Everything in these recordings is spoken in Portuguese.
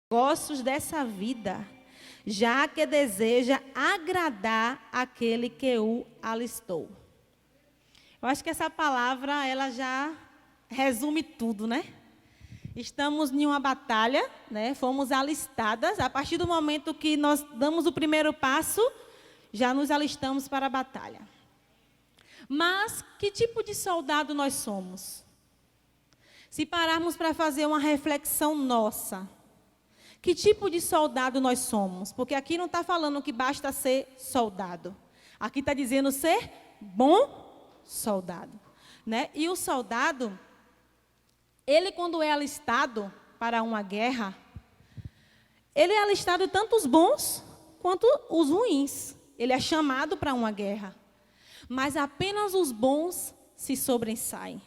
negócios dessa vida, já que deseja agradar aquele que o alistou. Eu acho que essa palavra, ela já resume tudo, né? Estamos em uma batalha, né? Fomos alistadas. A partir do momento que nós damos o primeiro passo, já nos alistamos para a batalha. Mas que tipo de soldado nós somos? Se pararmos para fazer uma reflexão nossa, que tipo de soldado nós somos? Porque aqui não está falando que basta ser soldado. Aqui está dizendo ser bom soldado, né? E o soldado, ele quando é alistado para uma guerra, ele é alistado tanto os bons quanto os ruins. Ele é chamado para uma guerra. Mas apenas os bons se sobressaem.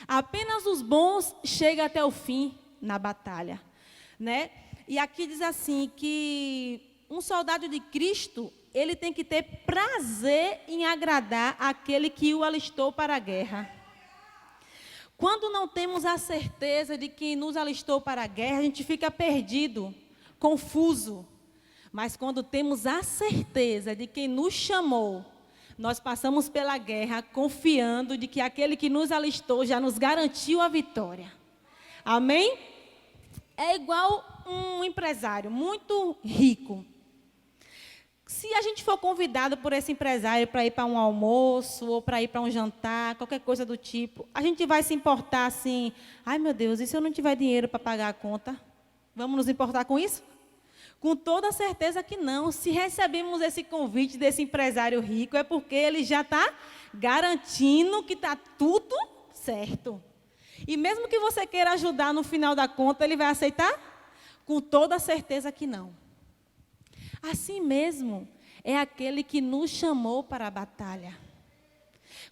Apenas os bons chegam até o fim na batalha, né? E aqui diz assim que um soldado de Cristo, ele tem que ter prazer em agradar aquele que o alistou para a guerra. Quando não temos a certeza de que nos alistou para a guerra, a gente fica perdido, confuso. Mas quando temos a certeza de quem nos chamou, nós passamos pela guerra confiando de que aquele que nos alistou já nos garantiu a vitória. Amém? É igual um empresário muito rico. Se a gente for convidado por esse empresário para ir para um almoço ou para ir para um jantar, qualquer coisa do tipo, a gente vai se importar assim, ai meu Deus, e se eu não tiver dinheiro para pagar a conta? Vamos nos importar com isso? Com toda certeza que não. Se recebemos esse convite desse empresário rico, é porque ele já está garantindo que está tudo certo. E mesmo que você queira ajudar no final da conta, ele vai aceitar? Com toda certeza que não. Assim mesmo, é aquele que nos chamou para a batalha.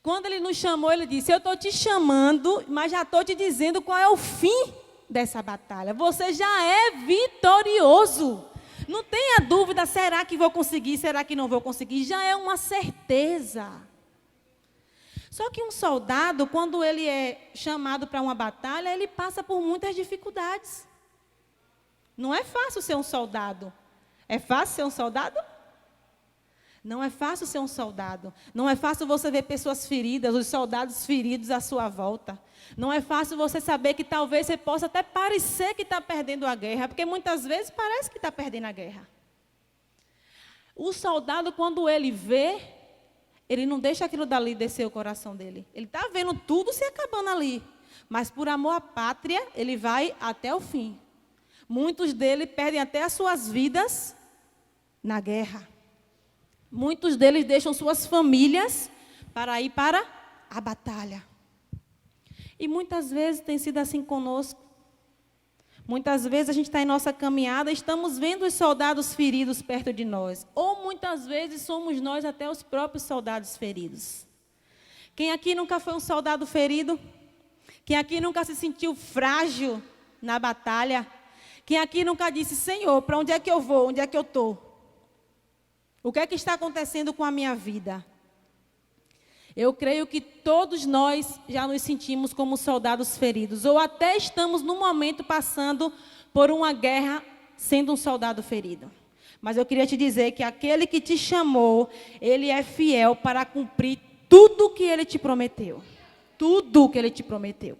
Quando ele nos chamou, ele disse, eu estou te chamando, mas já estou te dizendo qual é o fim dessa batalha. Você já é vitorioso. Não tenha dúvida, será que vou conseguir, será que não vou conseguir? Já é uma certeza. Só que um soldado, quando ele é chamado para uma batalha, ele passa por muitas dificuldades. Não é fácil ser um soldado. É fácil ser um soldado? Não é fácil ser um soldado. Não é fácil você ver pessoas feridas, os soldados feridos à sua volta. Não é fácil você saber que talvez você possa até parecer que está perdendo a guerra, porque muitas vezes parece que está perdendo a guerra. O soldado, quando ele vê, ele não deixa aquilo dali descer o coração dele. Ele está vendo tudo se acabando ali. Mas por amor à pátria, ele vai até o fim. Muitos deles perdem até as suas vidas na guerra. Muitos deles deixam suas famílias para ir para a batalha. E muitas vezes tem sido assim conosco. Muitas vezes a gente está em nossa caminhada, estamos vendo os soldados feridos perto de nós. Ou muitas vezes somos nós até os próprios soldados feridos. Quem aqui nunca foi um soldado ferido? Quem aqui nunca se sentiu frágil na batalha? Quem aqui nunca disse, Senhor, para onde é que eu vou? Onde é que eu estou? O que é que está acontecendo com a minha vida? Eu creio que todos nós já nos sentimos como soldados feridos. Ou até estamos, no momento, passando por uma guerra, sendo um soldado ferido. Mas eu queria te dizer que aquele que te chamou, ele é fiel para cumprir tudo o que ele te prometeu. Tudo o que ele te prometeu.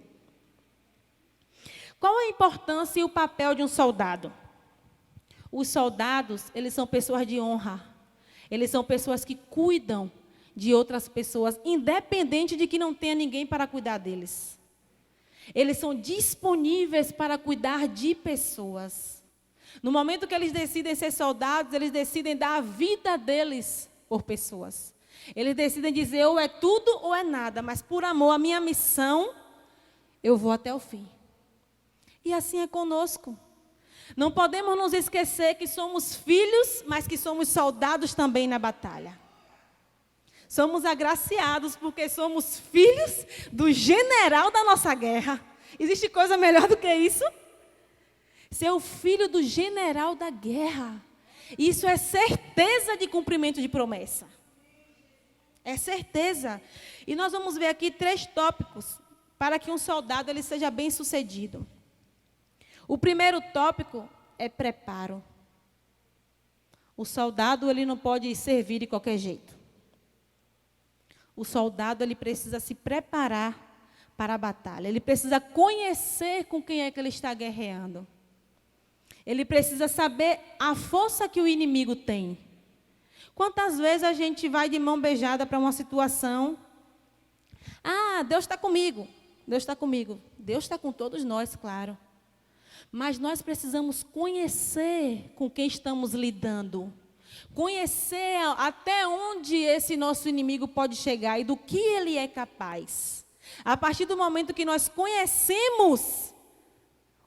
Qual a importância e o papel de um soldado? Os soldados, eles são pessoas de honra. Eles são pessoas que cuidam de outras pessoas, independente de que não tenha ninguém para cuidar deles. Eles são disponíveis para cuidar de pessoas. No momento que eles decidem ser soldados, eles decidem dar a vida deles por pessoas. Eles decidem dizer ou é tudo ou é nada, mas por amor à minha missão, eu vou até o fim. E assim é conosco. Não podemos nos esquecer que somos filhos, mas que somos soldados também na batalha. Somos agraciados porque somos filhos do general da nossa guerra. Existe coisa melhor do que isso? Ser o filho do general da guerra. Isso é certeza de cumprimento de promessa. É certeza. E nós vamos ver aqui 3 tópicos para que um soldado ele seja bem-sucedido. O primeiro tópico é preparo. O soldado, ele não pode servir de qualquer jeito. O soldado, ele precisa se preparar para a batalha. Ele precisa conhecer com quem é que ele está guerreando. Ele precisa saber a força que o inimigo tem. Quantas vezes a gente vai de mão beijada para uma situação? Ah, Deus está comigo. Deus está comigo. Deus está com todos nós, claro. Mas nós precisamos conhecer com quem estamos lidando. Conhecer até onde esse nosso inimigo pode chegar e do que ele é capaz. A partir do momento que nós conhecemos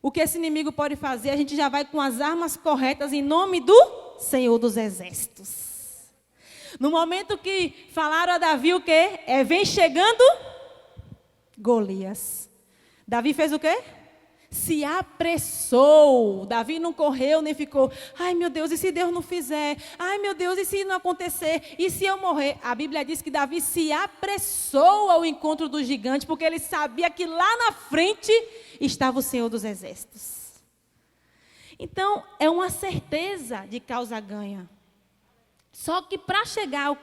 o que esse inimigo pode fazer, a gente já vai com as armas corretas em nome do Senhor dos Exércitos. No momento que falaram a Davi o quê? Vem chegando Golias. Davi fez o quê? Se apressou. Davi não correu nem ficou, ai meu Deus, e se Deus não fizer? Ai meu Deus, e se não acontecer? E se eu morrer? A Bíblia diz que Davi se apressou ao encontro do gigante, porque ele sabia que lá na frente estava o Senhor dos Exércitos. Então, é uma certeza de causa ganha. Só que para chegar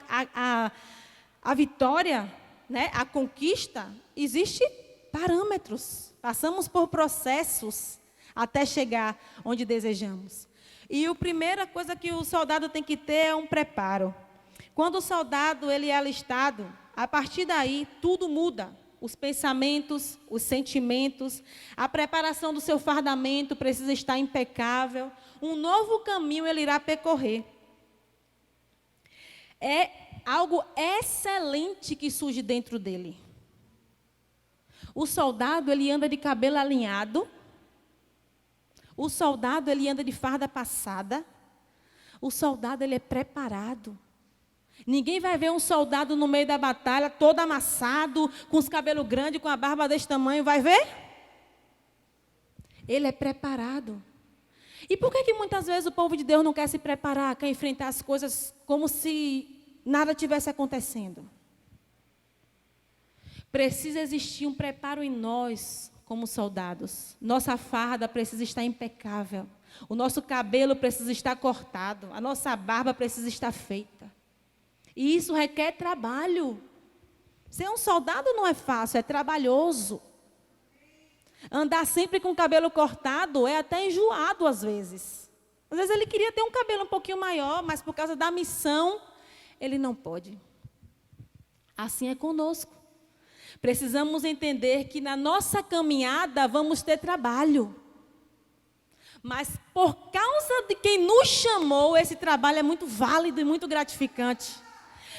à vitória, né, a conquista, existem parâmetros. Passamos por processos até chegar onde desejamos. E a primeira coisa que o soldado tem que ter é um preparo. Quando o soldado ele é alistado, a partir daí tudo muda. Os pensamentos, os sentimentos, a preparação do seu fardamento precisa estar impecável. Um novo caminho ele irá percorrer. É algo excelente que surge dentro dele. O soldado, ele anda de cabelo alinhado. O soldado, ele anda de farda passada. O soldado, ele é preparado. Ninguém vai ver um soldado no meio da batalha, todo amassado, com os cabelos grandes, com a barba desse tamanho, vai ver? Ele é preparado. E por que muitas vezes o povo de Deus não quer se preparar, quer enfrentar as coisas como se nada tivesse acontecendo? Precisa existir um preparo em nós, como soldados. Nossa farda precisa estar impecável. O nosso cabelo precisa estar cortado. A nossa barba precisa estar feita. E isso requer trabalho. Ser um soldado não é fácil, é trabalhoso. Andar sempre com o cabelo cortado é até enjoado às vezes. Às vezes ele queria ter um cabelo um pouquinho maior, mas por causa da missão, ele não pode. Assim é conosco. Precisamos entender que na nossa caminhada vamos ter trabalho. Mas por causa de quem nos chamou, esse trabalho é muito válido e muito gratificante.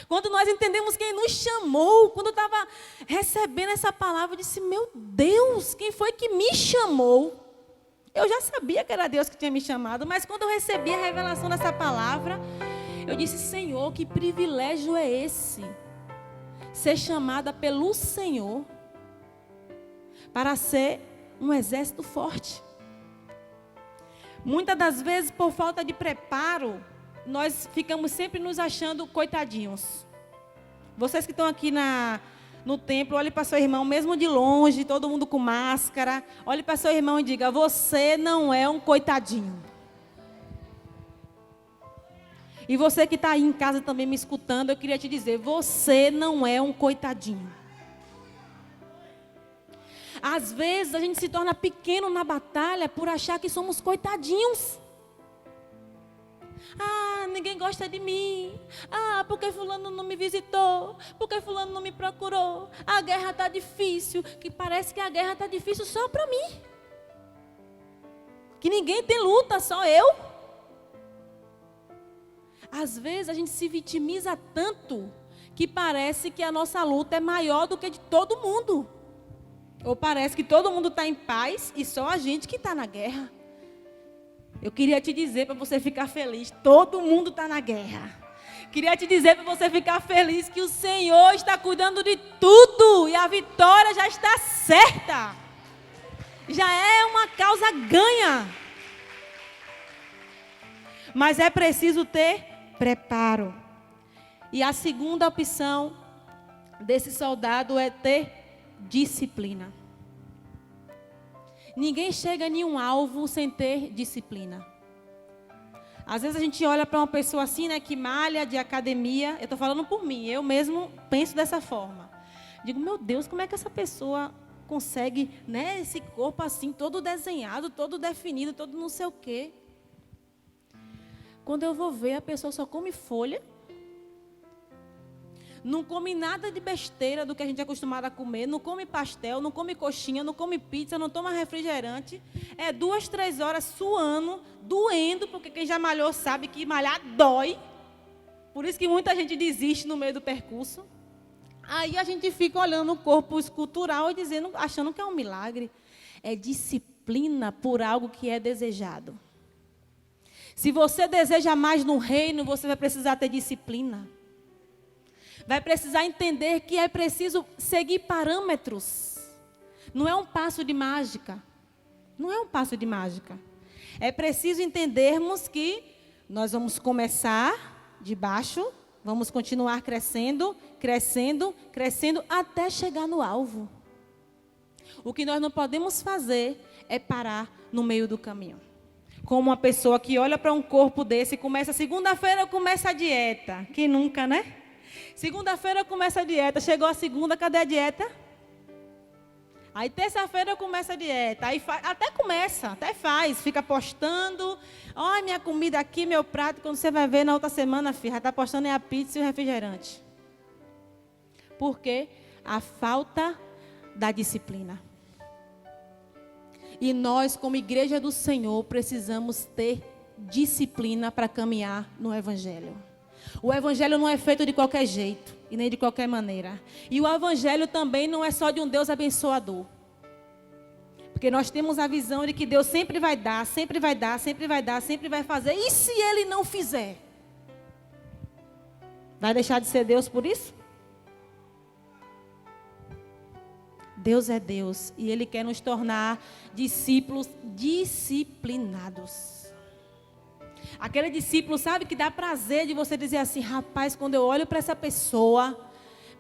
Quando nós entendemos quem nos chamou, quando eu estava recebendo essa palavra, eu disse, meu Deus, quem foi que me chamou? Eu já sabia que era Deus que tinha me chamado, mas quando eu recebi a revelação dessa palavra, eu disse, Senhor, que privilégio é esse? Ser chamada pelo Senhor para ser um exército forte. Muitas das vezes, por falta de preparo, nós ficamos sempre nos achando coitadinhos. Vocês que estão aqui no templo, olhe para seu irmão, mesmo de longe, todo mundo com máscara, olhe para seu irmão e diga, você não é um coitadinho. E você que está aí em casa também me escutando, eu queria te dizer, você não é um coitadinho. Às vezes a gente se torna pequeno na batalha por achar que somos coitadinhos. Ah, ninguém gosta de mim. Ah, porque fulano não me visitou. Porque fulano não me procurou. A guerra está difícil. Que parece que a guerra está difícil só para mim. Que ninguém tem luta, só eu. Às vezes a gente se vitimiza tanto que parece que a nossa luta é maior do que de todo mundo. Ou parece que todo mundo está em paz e só a gente que está na guerra. Eu queria te dizer para você ficar feliz, todo mundo está na guerra. Queria te dizer para você ficar feliz que o Senhor está cuidando de tudo e a vitória já está certa. Já é uma causa ganha. Mas é preciso ter preparo. E a segunda opção desse soldado é ter disciplina. Ninguém chega a nenhum alvo sem ter disciplina. Às vezes a gente olha para uma pessoa assim, né, que malha de academia. Eu estou falando por mim, eu mesmo penso dessa forma. Digo, meu Deus, como é que essa pessoa consegue, né, esse corpo assim, todo desenhado, todo definido, todo não sei o quê. Quando eu vou ver, a pessoa só come folha. Não come nada de besteira do que a gente é acostumado a comer. Não come pastel, não come coxinha, não come pizza, não toma refrigerante. É 2, 3 horas suando, doendo, porque quem já malhou sabe que malhar dói. Por isso que muita gente desiste no meio do percurso. Aí a gente fica olhando o corpo escultural e dizendo, achando que é um milagre. É disciplina por algo que é desejado. Se você deseja mais no reino, você vai precisar ter disciplina. Vai precisar entender que é preciso seguir parâmetros. Não é um passo de mágica. Não é um passo de mágica. É preciso entendermos que nós vamos começar de baixo, vamos continuar crescendo, crescendo, crescendo, até chegar no alvo. O que nós não podemos fazer é parar no meio do caminho. Como uma pessoa que olha para um corpo desse e começa, segunda-feira eu começo a dieta. Quem nunca, né? Segunda-feira eu começo a dieta. Chegou a segunda, cadê a dieta? Aí terça-feira eu começo a dieta. Aí até faz. Fica postando. Olha minha comida aqui, meu prato. Quando você vai ver na outra semana, filha, está postando é a pizza e o refrigerante. Por quê? A falta da disciplina. E nós, como igreja do Senhor, precisamos ter disciplina para caminhar no Evangelho. O Evangelho não é feito de qualquer jeito e nem de qualquer maneira. E o Evangelho também não é só de um Deus abençoador. Porque nós temos a visão de que Deus sempre vai dar, sempre vai dar, sempre vai dar, sempre vai fazer. E se Ele não fizer? Vai deixar de ser Deus por isso? Deus é Deus e Ele quer nos tornar discípulos disciplinados. Aquele discípulo, sabe, que dá prazer de você dizer assim, rapaz, quando eu olho para essa pessoa,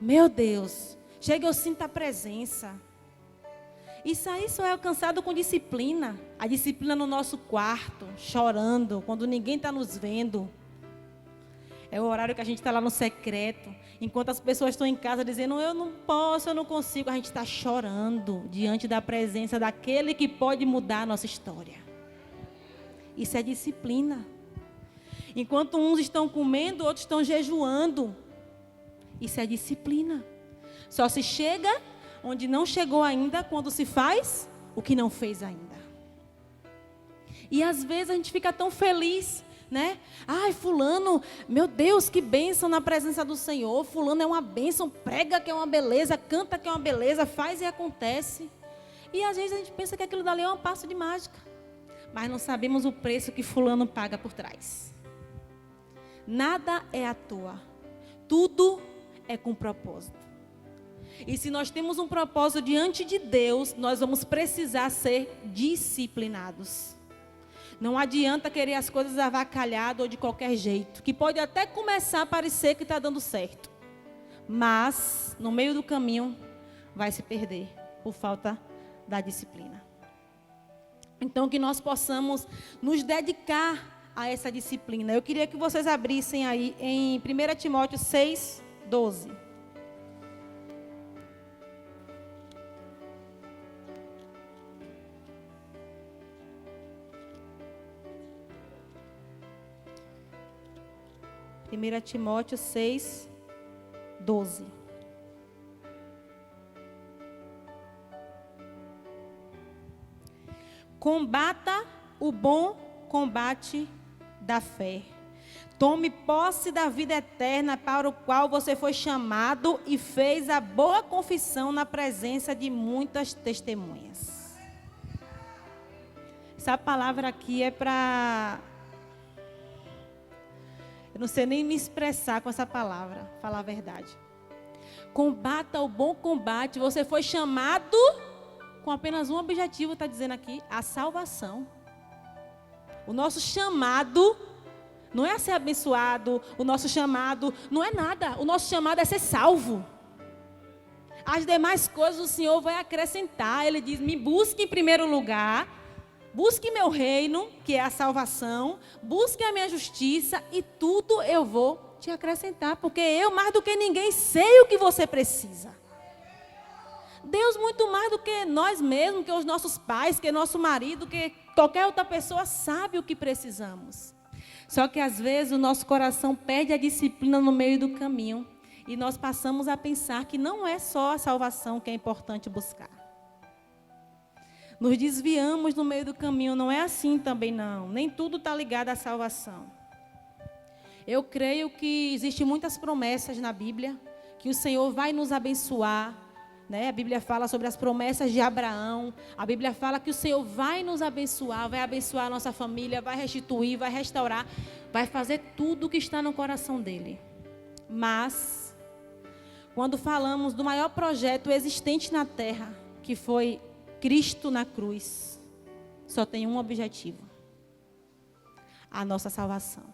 meu Deus, chega eu sinto a presença. Isso aí só é alcançado com disciplina. A disciplina no nosso quarto, chorando, quando ninguém está nos vendo. É o horário que a gente está lá no secreto. Enquanto as pessoas estão em casa dizendo, eu não posso, eu não consigo. A gente está chorando diante da presença daquele que pode mudar a nossa história. Isso é disciplina. Enquanto uns estão comendo, outros estão jejuando. Isso é disciplina. Só se chega onde não chegou ainda, quando se faz o que não fez ainda. E às vezes a gente fica tão feliz, né? Ai, fulano, meu Deus, que bênção na presença do Senhor. Fulano é uma bênção, prega que é uma beleza, canta que é uma beleza, faz e acontece. E às vezes a gente pensa que aquilo dali é um passo de mágica. Mas não sabemos o preço que fulano paga por trás. Nada é à toa. Tudo é com propósito. E se nós temos um propósito diante de Deus, nós vamos precisar ser disciplinados. Não adianta querer as coisas avacalhadas ou de qualquer jeito. Que pode até começar a parecer que está dando certo. Mas, no meio do caminho, vai se perder por falta da disciplina. Então, que nós possamos nos dedicar a essa disciplina. Eu queria que vocês abrissem aí em 1 Timóteo 6, 12. Primeira Timóteo 6, 12. Combata o bom combate da fé. Tome posse da vida eterna para o qual você foi chamado e fez a boa confissão na presença de muitas testemunhas. Essa palavra aqui é para... Eu não sei nem me expressar com essa palavra, falar a verdade. Combata o bom combate. Você foi chamado com apenas um objetivo, está dizendo aqui, a salvação. O nosso chamado não é a ser abençoado, o nosso chamado não é nada. O nosso chamado é ser salvo. As demais coisas o Senhor vai acrescentar. Ele diz, me busque em primeiro lugar Busque meu reino, que é a salvação, busque a minha justiça e tudo eu vou te acrescentar, porque eu, mais do que ninguém, sei o que você precisa. Deus, muito mais do que nós mesmos, que os nossos pais, que nosso marido, que qualquer outra pessoa, sabe o que precisamos. Só que às vezes o nosso coração perde a disciplina no meio do caminho e nós passamos a pensar que não é só a salvação que é importante buscar. Nos desviamos no meio do caminho, não é assim também não. Nem tudo está ligado à salvação. Eu creio que existem muitas promessas na Bíblia, que o Senhor vai nos abençoar, né? A Bíblia fala sobre as promessas de Abraão, a Bíblia fala que o Senhor vai nos abençoar, vai abençoar a nossa família, vai restituir, vai restaurar, vai fazer tudo o que está no coração dele. Mas, quando falamos do maior projeto existente na terra, que foi Cristo na cruz, só tem um objetivo: a nossa salvação.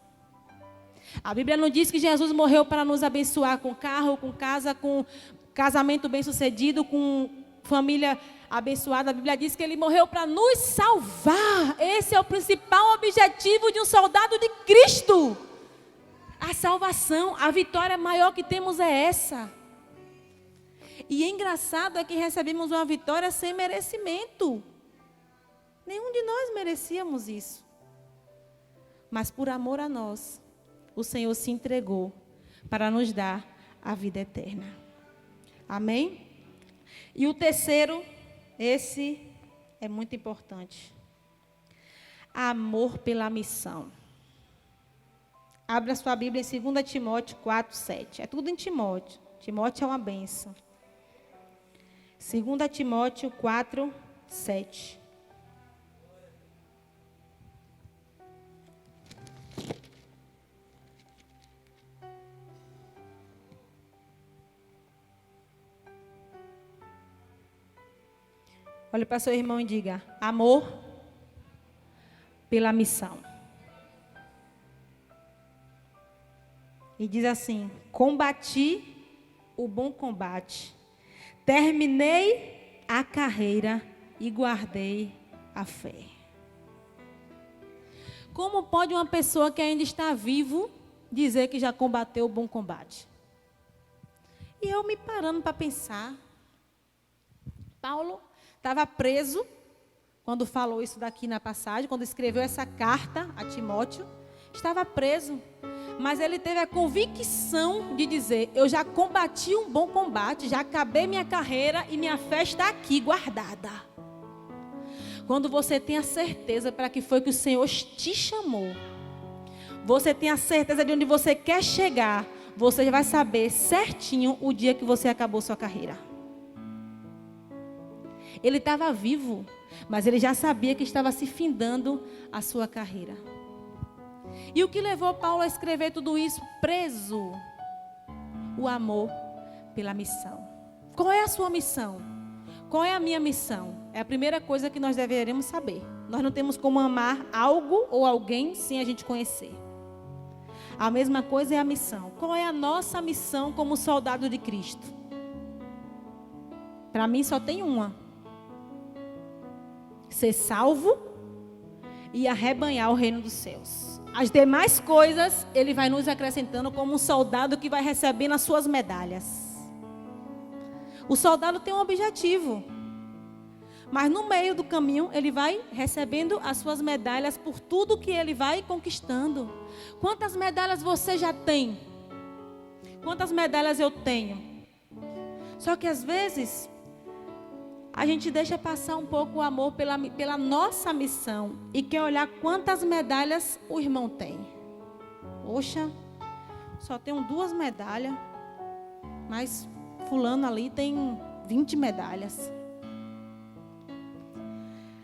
A Bíblia não diz que Jesus morreu para nos abençoar com carro, com casa, com casamento bem-sucedido, com família abençoada. A Bíblia diz que ele morreu para nos salvar. Esse é o principal objetivo de um soldado de Cristo. A salvação, a vitória maior que temos é essa. E engraçado é que recebemos uma vitória sem merecimento. Nenhum de nós merecíamos isso. Mas por amor a nós, o Senhor se entregou para nos dar a vida eterna. Amém? E o terceiro, esse é muito importante. Amor pela missão. Abra sua Bíblia em 2 Timóteo 4:7. É tudo em Timóteo. Timóteo é uma bênção. 2 Timóteo 4:7. Olhe para seu irmão e diga: amor pela missão. E diz assim: combati o bom combate, terminei a carreira e guardei a fé. Como pode uma pessoa que ainda está vivo dizer que já combateu o bom combate? E eu me parando para pensar, Paulo estava preso quando falou isso daqui na passagem, quando escreveu essa carta a Timóteo, estava preso. Mas ele teve a convicção de dizer: eu já combati um bom combate, já acabei minha carreira e minha fé está aqui guardada. Quando você tem a certeza para que foi que o Senhor te chamou, você tem a certeza de onde você quer chegar, você já vai saber certinho o dia que você acabou sua carreira. Ele estava vivo, mas ele já sabia que estava se findando a sua carreira. E o que levou Paulo a escrever tudo isso? Preso. O amor pela missão. Qual é a sua missão? Qual é a minha missão? É a primeira coisa que nós deveremos saber. Nós não temos como amar algo ou alguém sem a gente conhecer. A mesma coisa é a missão. Qual é a nossa missão como soldado de Cristo? Para mim só tem uma: ser salvo e arrebanhar o reino dos céus. As demais coisas, ele vai nos acrescentando como um soldado que vai recebendo as suas medalhas. O soldado tem um objetivo, mas no meio do caminho, ele vai recebendo as suas medalhas por tudo que ele vai conquistando. Quantas medalhas você já tem? Quantas medalhas eu tenho? Só que às vezes a gente deixa passar um pouco o amor pela nossa missão e quer olhar quantas medalhas o irmão tem. Poxa, só tenho 2 medalhas, mas fulano ali tem 20 medalhas.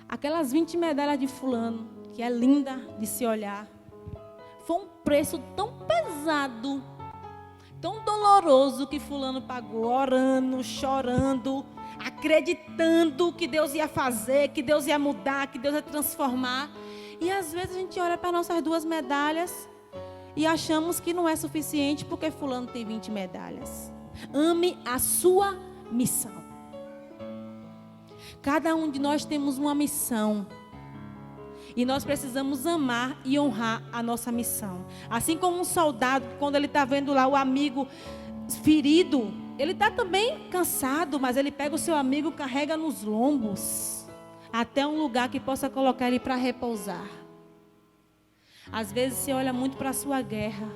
Aquelas 20 medalhas de fulano, que é linda de se olhar, foi um preço tão pesado, tão doloroso que fulano pagou, orando, chorando, acreditando que Deus ia fazer, que Deus ia mudar, que Deus ia transformar. E às vezes a gente olha para nossas 2 medalhas e achamos que não é suficiente porque fulano tem 20 medalhas. Ame a sua missão. Cada um de nós temos uma missão. E nós precisamos amar e honrar a nossa missão. Assim como um soldado, quando ele está vendo lá o amigo ferido, ele está também cansado, mas ele pega o seu amigo, carrega nos lombos, até um lugar que possa colocar ele para repousar. Às vezes você olha muito para a sua guerra,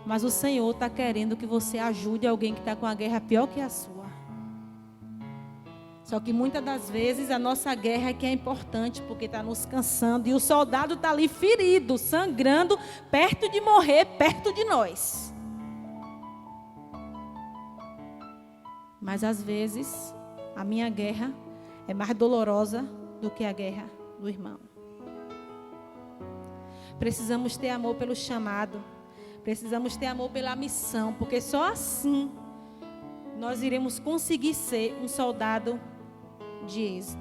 mas o Senhor está querendo que você ajude alguém que está com a guerra pior que a sua. Só que muitas das vezes a nossa guerra é que é importante, porque está nos cansando. E o soldado está ali ferido, sangrando, perto de morrer, perto de nós. Mas às vezes a minha guerra é mais dolorosa do que a guerra do irmão. Precisamos ter amor pelo chamado. Precisamos ter amor pela missão, porque só assim nós iremos conseguir ser um soldado de êxito.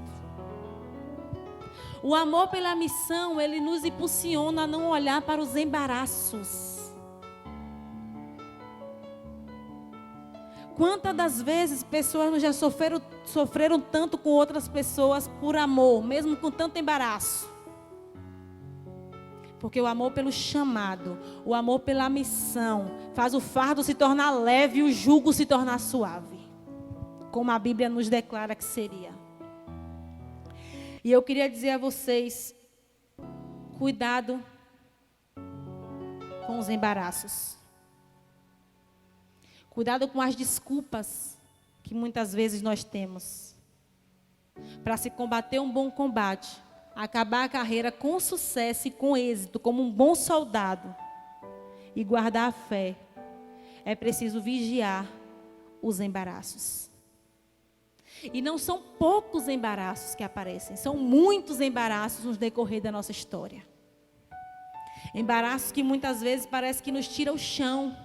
O amor pela missão, ele nos impulsiona a não olhar para os embaraços. Quantas das vezes pessoas já sofreram tanto com outras pessoas por amor, mesmo com tanto embaraço? Porque o amor pelo chamado, o amor pela missão, faz o fardo se tornar leve e o jugo se tornar suave. Como a Bíblia nos declara que seria. E eu queria dizer a vocês, cuidado com os embaraços. Cuidado com as desculpas que muitas vezes nós temos. Para se combater um bom combate, acabar a carreira com sucesso e com êxito, como um bom soldado, e guardar a fé, é preciso vigiar os embaraços. E não são poucos embaraços que aparecem, são muitos embaraços no decorrer da nossa história. Embaraços que muitas vezes parece que nos tira o chão.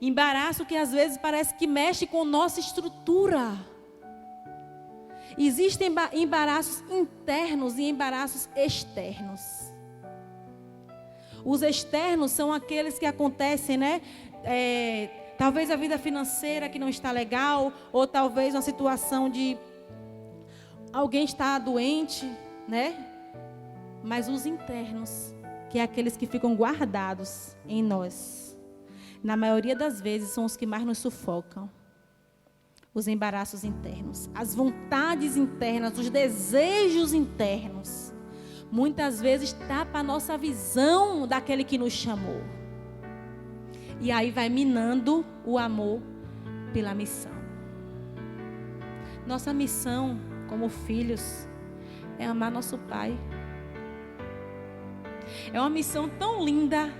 Embaraço que às vezes parece que mexe com nossa estrutura. Existem embaraços internos e embaraços externos. Os externos são aqueles que acontecem, né? Talvez a vida financeira que não está legal, ou talvez uma situação de alguém está doente, né? Mas os internos, que é aqueles que ficam guardados em nós, na maioria das vezes são os que mais nos sufocam. Os embaraços internos, as vontades internas, os desejos internos, muitas vezes tapa a nossa visão daquele que nos chamou. E aí vai minando o amor pela missão. Nossa missão como filhos é amar nosso Pai. É uma missão tão linda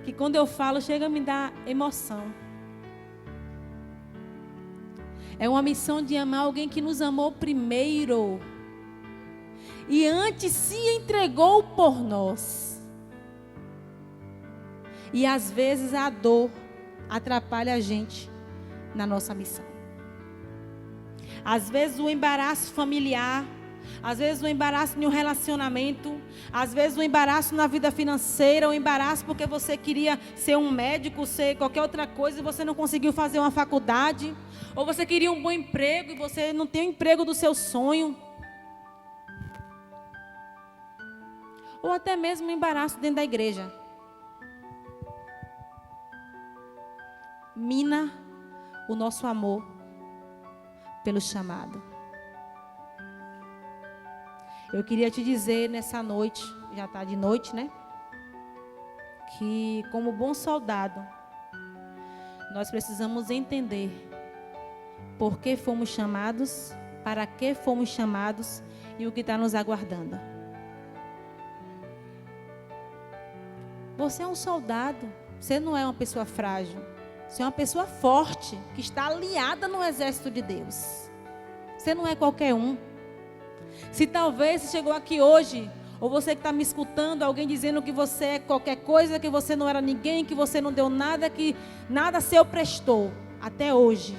que quando eu falo chega a me dar emoção. É uma missão de amar alguém que nos amou primeiro e antes se entregou por nós. E às vezes a dor atrapalha a gente na nossa missão. Às vezes o embaraço familiar, às vezes o embaraço em um relacionamento, às vezes o embaraço na vida financeira, o embaraço porque você queria ser um médico, ser qualquer outra coisa e você não conseguiu fazer uma faculdade, ou você queria um bom emprego e você não tem o emprego do seu sonho. Ou até mesmo um embaraço dentro da igreja. Mina o nosso amor pelo chamado. Eu queria te dizer nessa noite, já está de noite, né? Que como bom soldado, nós precisamos entender por que fomos chamados, para que fomos chamados e o que está nos aguardando. Você é um soldado, você não é uma pessoa frágil. Você é uma pessoa forte, que está aliada no exército de Deus. Você não é qualquer um. Se talvez você chegou aqui hoje, ou você que está me escutando, alguém dizendo que você é qualquer coisa, que você não era ninguém, que você não deu nada, que nada seu prestou, até hoje.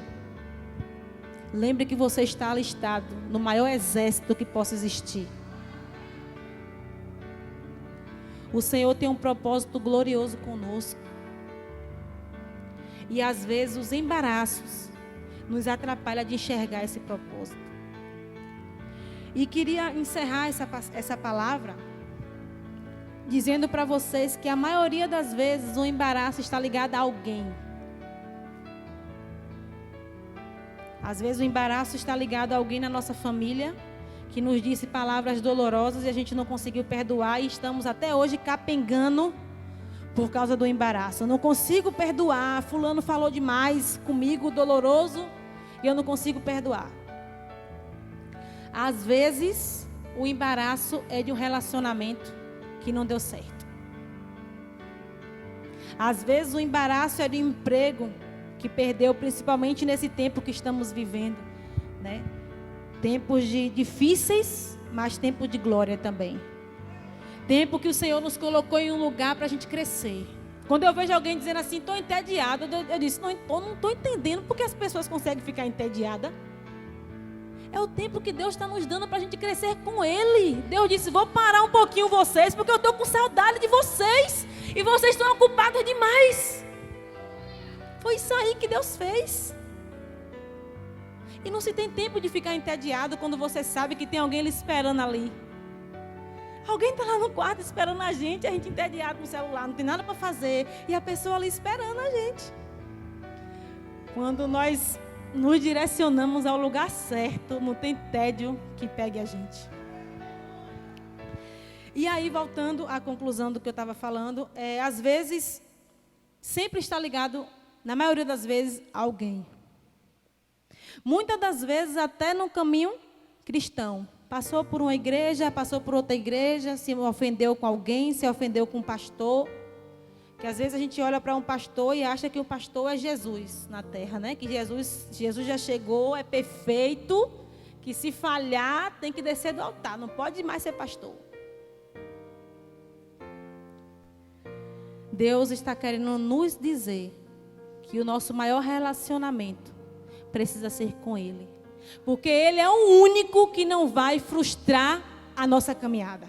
Lembre que você está alistado no maior exército que possa existir. O Senhor tem um propósito glorioso conosco. E às vezes os embaraços nos atrapalham de enxergar esse propósito. E queria encerrar essa palavra dizendo para vocês que a maioria das vezes o embaraço está ligado a alguém. Às vezes o embaraço está ligado a alguém na nossa família que nos disse palavras dolorosas e a gente não conseguiu perdoar e estamos até hoje capengando por causa do embaraço. Eu não consigo perdoar, fulano falou demais comigo, doloroso, e eu não consigo perdoar. Às vezes o embaraço é de um relacionamento que não deu certo. Às vezes o embaraço é de um emprego que perdeu, principalmente nesse tempo que estamos vivendo, né? Tempos difíceis, mas tempo de glória também. Tempo que o Senhor nos colocou em um lugar para a gente crescer. Quando eu vejo alguém dizendo assim, estou entediado, eu disse, não estou entendendo porque as pessoas conseguem ficar entediadas. É o tempo que Deus está nos dando para a gente crescer com Ele. Deus disse, vou parar um pouquinho vocês, porque eu estou com saudade de vocês. E vocês estão ocupados demais. Foi isso aí que Deus fez. E não se tem tempo de ficar entediado quando você sabe que tem alguém lhe esperando ali. Alguém está lá no quarto esperando a gente entediado no celular, não tem nada para fazer. E a pessoa ali esperando a gente. Quando nós nos direcionamos ao lugar certo, não tem tédio que pegue a gente. E aí, voltando à conclusão do que eu estava falando, às vezes, sempre está ligado, na maioria das vezes, a alguém. Muitas das vezes, até no caminho cristão. Passou por uma igreja, passou por outra igreja, se ofendeu com alguém, se ofendeu com um pastor. Que às vezes a gente olha para um pastor e acha que o pastor é Jesus na terra, né? Que Jesus já chegou, é perfeito, que se falhar tem que descer do altar, não pode mais ser pastor. Deus está querendo nos dizer que o nosso maior relacionamento precisa ser com Ele. Porque Ele é o único que não vai frustrar a nossa caminhada.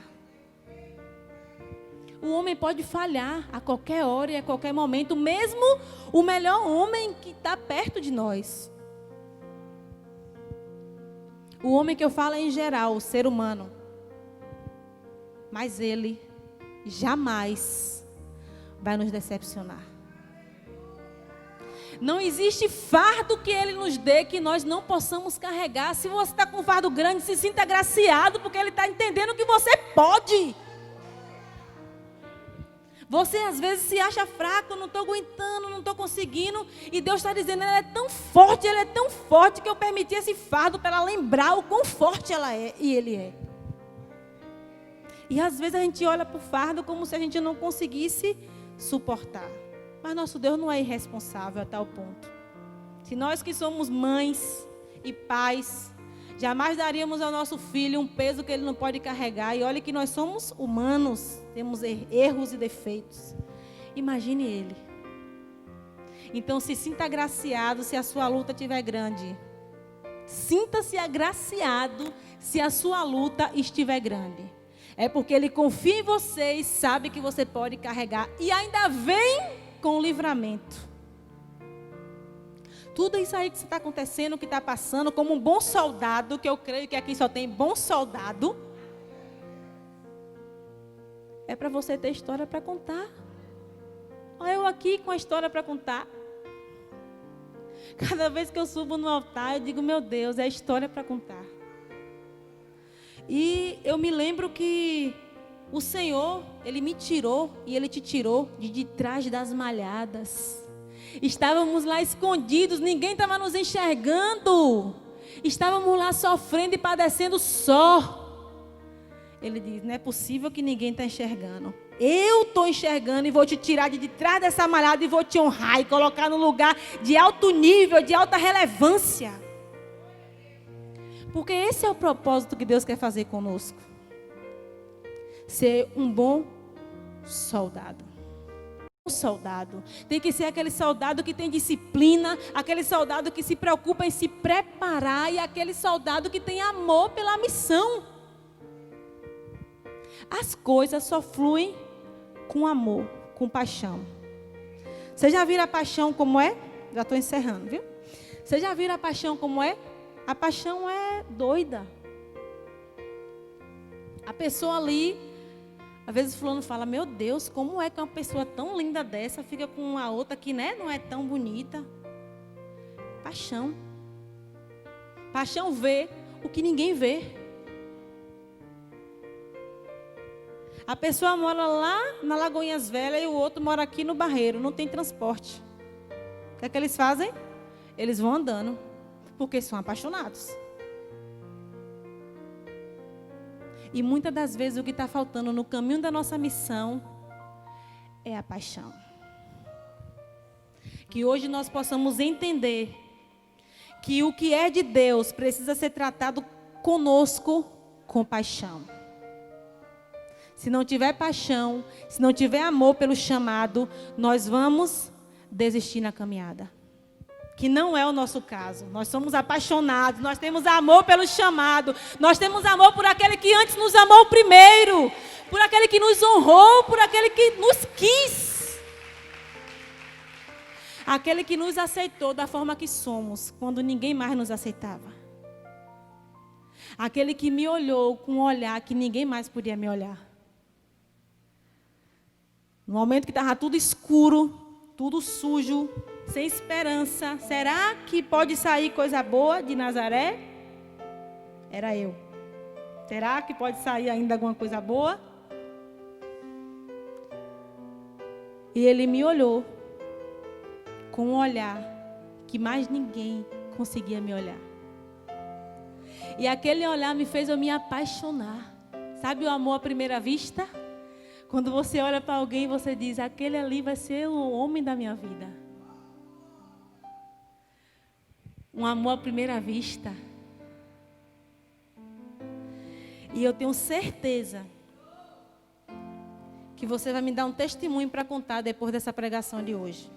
O homem pode falhar a qualquer hora e a qualquer momento, mesmo o melhor homem que está perto de nós. O homem que eu falo é em geral, o ser humano. Mas ele jamais vai nos decepcionar. Não existe fardo que Ele nos dê que nós não possamos carregar. Se você está com um fardo grande, se sinta agraciado, porque Ele está entendendo que você pode. Você às vezes se acha fraco, não estou aguentando, não estou conseguindo. E Deus está dizendo, ela é tão forte que eu permiti esse fardo para ela lembrar o quão forte ela é e Ele é. E às vezes a gente olha para o fardo como se a gente não conseguisse suportar. Mas nosso Deus não é irresponsável a tal ponto. Se nós que somos mães e pais, jamais daríamos ao nosso filho um peso que ele não pode carregar. E olha que nós somos humanos, temos erros e defeitos. Imagine ele. Então se sinta agraciado se a sua luta estiver grande. Sinta-se agraciado se a sua luta estiver grande. É porque ele confia em você e sabe que você pode carregar. E ainda vem com livramento. Tudo isso aí que está acontecendo, que está passando, como um bom soldado, que eu creio que aqui só tem bom soldado, é para você ter história para contar. Olha eu aqui com a história para contar. Cada vez que eu subo no altar, eu digo, meu Deus, é história para contar. E eu me lembro que o Senhor, Ele me tirou e Ele te tirou de trás das malhadas. Estávamos lá escondidos, ninguém estava nos enxergando. Estávamos lá sofrendo e padecendo só. Ele diz, não é possível que ninguém está enxergando. Eu estou enxergando e vou te tirar de trás dessa malhada e vou te honrar e colocar num lugar de alto nível, de alta relevância. Porque esse é o propósito que Deus quer fazer conosco. Ser um bom soldado. Um soldado tem que ser aquele soldado que tem disciplina, aquele soldado que se preocupa em se preparar e aquele soldado que tem amor pela missão. As coisas só fluem com amor, com paixão. Vocês já viram a paixão como é? Já estou encerrando, viu? Vocês já viram a paixão como é? A paixão é doida. A pessoa ali, às vezes o fulano fala, meu Deus, como é que uma pessoa tão linda dessa fica com a outra que, né, não é tão bonita? Paixão. Paixão vê o que ninguém vê. A pessoa mora lá na Lagoinhas Velhas e o outro mora aqui no Barreiro, não tem transporte. O que é que eles fazem? Eles vão andando, porque são apaixonados. E muitas das vezes o que está faltando no caminho da nossa missão é a paixão. Que hoje nós possamos entender que o que é de Deus precisa ser tratado conosco com paixão. Se não tiver paixão, se não tiver amor pelo chamado, nós vamos desistir na caminhada. Que não é o nosso caso. Nós somos apaixonados, nós temos amor pelo chamado, nós temos amor por aquele que antes nos amou primeiro, por aquele que nos honrou, por aquele que nos quis. Aquele que nos aceitou da forma que somos, quando ninguém mais nos aceitava. Aquele que me olhou com um olhar que ninguém mais podia me olhar. No momento que estava tudo escuro, tudo sujo, sem esperança. Será que pode sair coisa boa de Nazaré? Era eu. Será que pode sair ainda alguma coisa boa? E ele me olhou com um olhar que mais ninguém conseguia me olhar. E aquele olhar me fez eu me apaixonar. Sabe o amor à primeira vista? Quando você olha para alguém e você diz, aquele ali vai ser o homem da minha vida. Um amor à primeira vista. E eu tenho certeza que você vai me dar um testemunho para contar depois dessa pregação de hoje.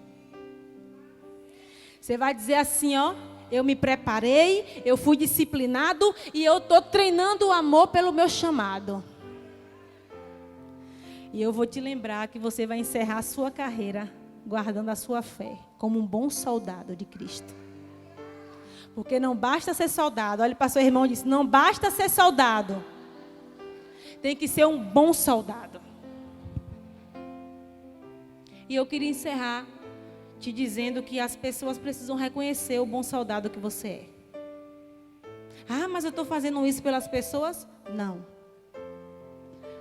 Você vai dizer assim, ó, eu me preparei, eu fui disciplinado e eu estou treinando o amor pelo meu chamado. E eu vou te lembrar que você vai encerrar a sua carreira guardando a sua fé como um bom soldado de Cristo. Porque não basta ser soldado. Olha para seu irmão e diz, não basta ser soldado. Tem que ser um bom soldado. E eu queria encerrar te dizendo que as pessoas precisam reconhecer o bom soldado que você é. Ah, mas eu estou fazendo isso pelas pessoas? Não.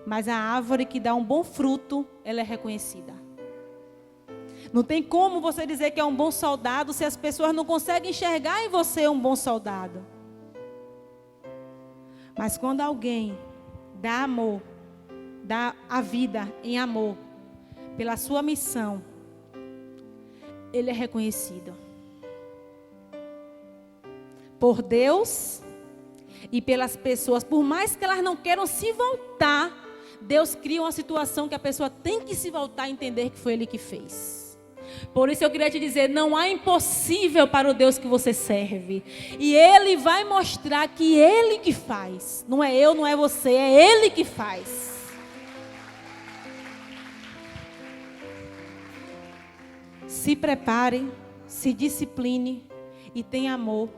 Mas a árvore que dá um bom fruto, ela é reconhecida. Não tem como você dizer que é um bom soldado se as pessoas não conseguem enxergar em você um bom soldado. Mas quando alguém dá amor, dá a vida em amor, pela sua missão, ele é reconhecido. Por Deus e pelas pessoas. Por mais que elas não queiram se voltar, Deus cria uma situação que a pessoa tem que se voltar e entender que foi Ele que fez. Por isso eu queria te dizer, não há impossível para o Deus que você serve. E Ele vai mostrar que Ele que faz. Não é eu, não é você, é Ele que faz. Se prepare, se discipline e tenha amor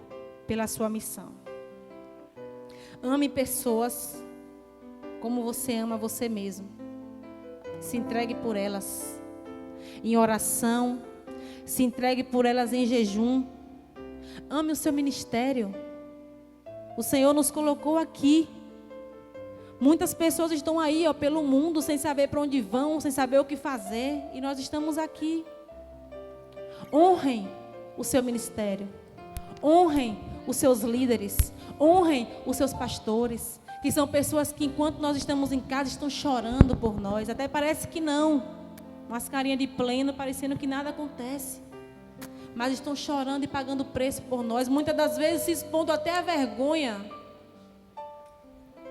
pela sua missão. Ame pessoas como você ama você mesmo. Se entregue por elas em oração, se entregue por elas em jejum. Ame o seu ministério. O Senhor nos colocou aqui. Muitas pessoas estão aí, ó, pelo mundo, sem saber para onde vão, sem saber o que fazer, e nós estamos aqui. Honrem o seu ministério. Honrem os seus líderes. Honrem os seus pastores, que são pessoas que enquanto nós estamos em casa estão chorando por nós. Até parece que não. Umas carinhas de pleno, parecendo que nada acontece. Mas estão chorando e pagando preço por nós. Muitas das vezes se expondo até a vergonha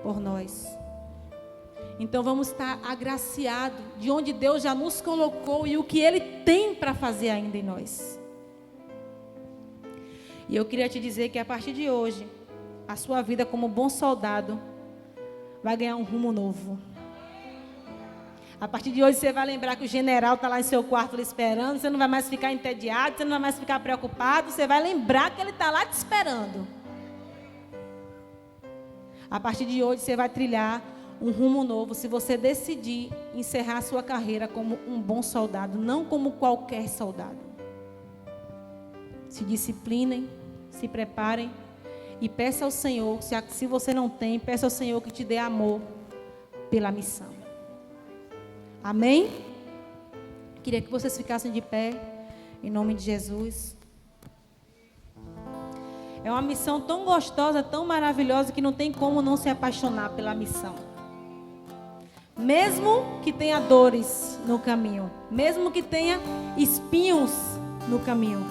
por nós. Então vamos estar agraciados de onde Deus já nos colocou e o que Ele tem para fazer ainda em nós. E eu queria te dizer que a partir de hoje, a sua vida como bom soldado vai ganhar um rumo novo. A partir de hoje você vai lembrar que o general está lá em seu quarto lhe esperando. Você não vai mais ficar entediado, você não vai mais ficar preocupado. Você vai lembrar que ele está lá te esperando. A partir de hoje você vai trilhar um rumo novo, se você decidir encerrar sua carreira como um bom soldado, não como qualquer soldado. Se disciplinem, se preparem e peça ao Senhor, se você não tem, peça ao Senhor que te dê amor pela missão. Amém? Queria que vocês ficassem de pé, em nome de Jesus. É uma missão tão gostosa, tão maravilhosa, que não tem como não se apaixonar pela missão. Mesmo que tenha dores no caminho, mesmo que tenha espinhos no caminho,